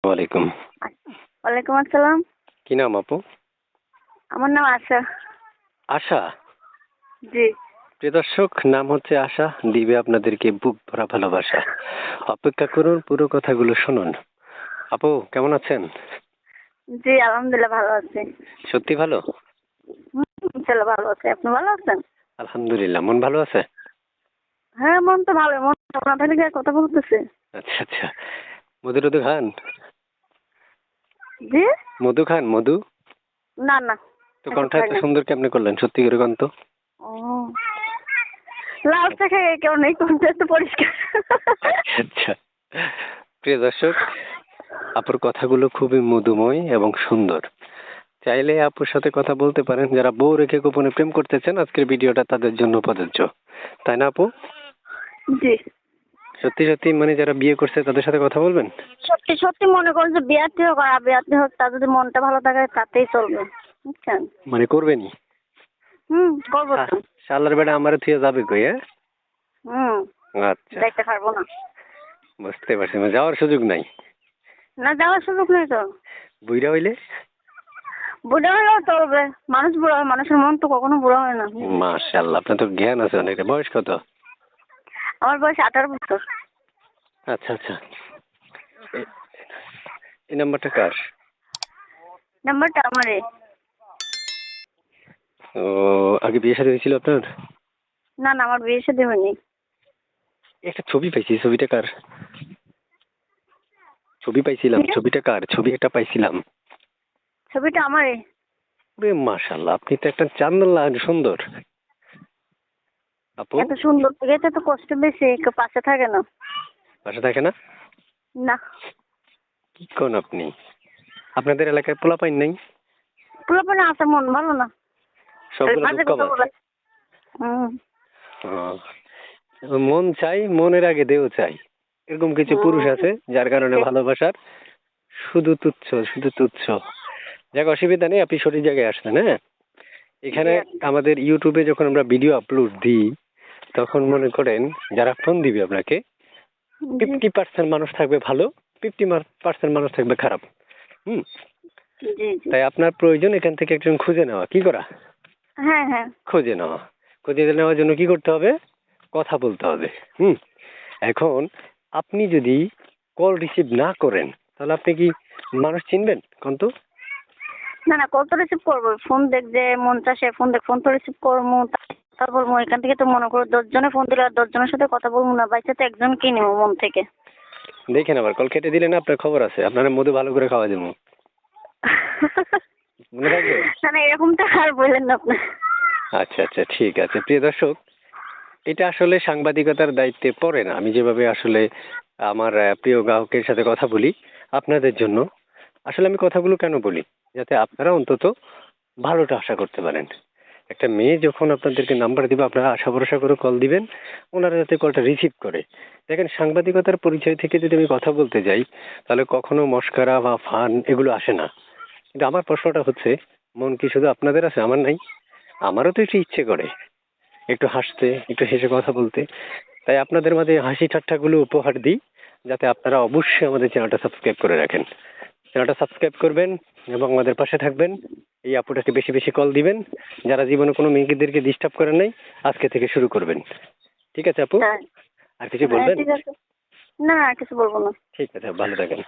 ওয়ালাইকুম। ওয়ালাইকুম আসসালাম। কি নাম আপু? আমার নাম আশা। আশা? জি। প্রিয় দর্শক, নাম হচ্ছে আশা, দিবে আপনাদেরকে বুক ভরা ভালোবাসা। অপেক্ষা করুন, পুরো কথাগুলো শুনুন। আপু কেমন আছেন? জি আলহামদুলিল্লাহ ভালো আছি। সত্যি ভালো? ইনশাল্লাহ ভালো আছি। আপনি ভালো আছেন? আলহামদুলিল্লাহ। মন ভালো আছে? হ্যাঁ মন তো ভালো। মন আপনার থেকে কথা বলতেছে। আচ্ছা আচ্ছা। মধু টধু খান? জি? মধু খান? মধু? না না। তো এসব কণ্ঠ খাই এত না। সুন্দর কেমনে করলেন? সত্যি করে কন তো। ও লাল চা খেয়ে কেউ নেই, কোনটা একটু পরিষ্কার। আচ্ছা। প্রিয় দর্শক, আপুর কথাগুলো খুবই মধুময় এবং সুন্দর। চাইলে আপুর সাথে কথা বলতে পারেন। যারা বউ রেখে গোপনে প্রেম করতে চান, আজকের ভিডিওটা তাদের জন্য প্রযোজ্য। তাই না আপু? জি। সত্যি সত্যি মানে যারা বিয়ে করছে তাদের সাথে কথা বলবেন? সত্যি সত্যি মনে করেন যে বিয়াতে হোক আর বিয়াতে হোক, তার যদি মনটা ভালো থাকে তাতেই চলবে, বুঝছেন? মানে করবেনই? করবো তো। শালার বেটা আমারে থুয়ে যাবে কই? হ্যাঁ, হুম আচ্ছা, দেখতে পারবো না। বুঝতে পারছি। মানে যাওয়ার সুযোগ নাই? না যাওয়ার সুযোগ নেই তো। বুইড়া হইলে? বুড়া হলেও চলবে। মানুষ বুড়া হয়, মানুষের মন তো কখনো বুড়া হয় না। মাশাআল্লাহ, আপনার তো জ্ঞান আছে অনেকটা। বয়স কত? আমার বয়স 18 বছর। আচ্ছা আচ্ছা। এই নাম্বারটা কার? নাম্বারটা আমারই। ও, আগে বিয়ে শাদী হয়েছিল আপনার? না না, আমার বিয়ে শাদী হয়নি। একটা ছবি পাইছি, ছবিটা কার? ছবি পাইছিলাম, ঠিক আছে? ছবিটা কার? ছবি একটা পাইছিলাম। ছবিটা আমারই। মাশাআল্লাহ, আপনি তো একটা চান্দলা সুন্দর আপু। এত সুন্দর থেকে তো এত কষ্ট বেশি, কেউ পাশে থাকে না। বাসা থাকে না? না। কি কোন আপনি? আপনাদের এলাকায় পোলা পাইন নাই? পুরোপুরি আছে, মন ভালো না। খালি সবগুলো বাজে কথা ধোক্কাবাজ। বলে। হুম মন চাই, মনের আগে দেহ চাই। এরকম কিছু পুরুষ হুম। আছে যার কারণে ঠিক। ভালোবাসার শুধু তুচ্ছ, শুধু তুচ্ছ। যাক, অসুবিধা নেই, আপনি সঠিক জায়গায় আসছেন। হ্যাঁ, জি এখানে আচ্ছা। আমাদের ইউটিউবে যখন আমরা ভিডিও আপলোড দিই, তখন মনে করেন যারা ফোন দিবে আপনাকে, জি 50% মানুষ থাকবে ভালো, 50% মানুষ থাকবে খারাপ। হুম। জি জি। তাই আপনার প্রয়োজন এখান থেকে একজন খুঁজে নেওয়া। কি করা? হ্যাঁ হ্যাঁ। খুঁজে নেওয়া। খুঁজে নেওয়ার জন্য কি করতে হবে? কথা বলতে হবে। হুম। এখন আপনি যদি কল রিসিভ না করেন, তাহলে আপনি কি মানুষ চিনবেন কন্ত? না না, কল তো রিসিভ করবো। ফোন দেখ যে মন চাষে ফোন দেখ, ফোন তো রিসিভ করবো। কথা বলবো এখান থেকে। তো মনে করো 10 জনে ফোন দিলে আর 10 জনের সাথে কথা বলবো না, বাইসে তো একজনকেই নেবো মন থেকে। দেখেন, আবার কল কেটে দিলে না আপনার খবর আছে, আপনার মধু ভালো করে খাওয়া দেবো। মনে থাকবে? না না, এরকমটা আর বললেন না আপনি। আচ্ছা আচ্ছা, ঠিক আছে। প্রিয় দর্শক, এটা আসলে সাংবাদিকতার দায়িত্বে পড়ে না। আমি যেভাবে আসলে আমার প্রিয় গ্রাহকের সাথে কথা বলি আপনাদের জন্য, আসলে আমি কথাগুলো কেন বলি, যাতে আপনারা অন্তত ভালোটা আশা করতে পারেন। একটা মেয়ে যখন আপনাদেরকে নাম্বার দিবে, আপনারা আশা ভরসা করে কল দিবেন, ওনারা যাতে কলটা রিসিভ করে। দেখেন, সাংবাদিকতার পরিচয় থেকে যদি আমি কথা বলতে যাই, তাহলে কখনো মস্করা বা ফান এগুলো আসে না। কিন্তু আমার প্রশ্নটা হচ্ছে, মন কি শুধু আপনাদের আছে, আমার নাই? আমারও তো একটু ইচ্ছে করে একটু হাসতে, একটু হেসে কথা বলতে। তাই আপনাদের মাঝে হাসি ঠাট্টাগুলো উপহার দিই, যাতে আপনারা অবশ্যই আমাদের চ্যানেলটা সাবস্ক্রাইব করে রাখেন। চ্যানেলটা সাবস্ক্রাইব করবেন এবং আমাদের পাশে থাকবেন। এই আপুটাকে বেশি বেশি কল দিবেন। যারা জীবনে কোনো মেয়েদেরকে ডিস্টার্ব করেন নাই, আজকে থেকে শুরু করবেন। ঠিক আছে আপু? হ্যাঁ আর কিছু হ্যাঁ বলবেন? ঠিক আছে। না আর কিছু বলবো না। ঠিক আছে, ভালো থাকেন।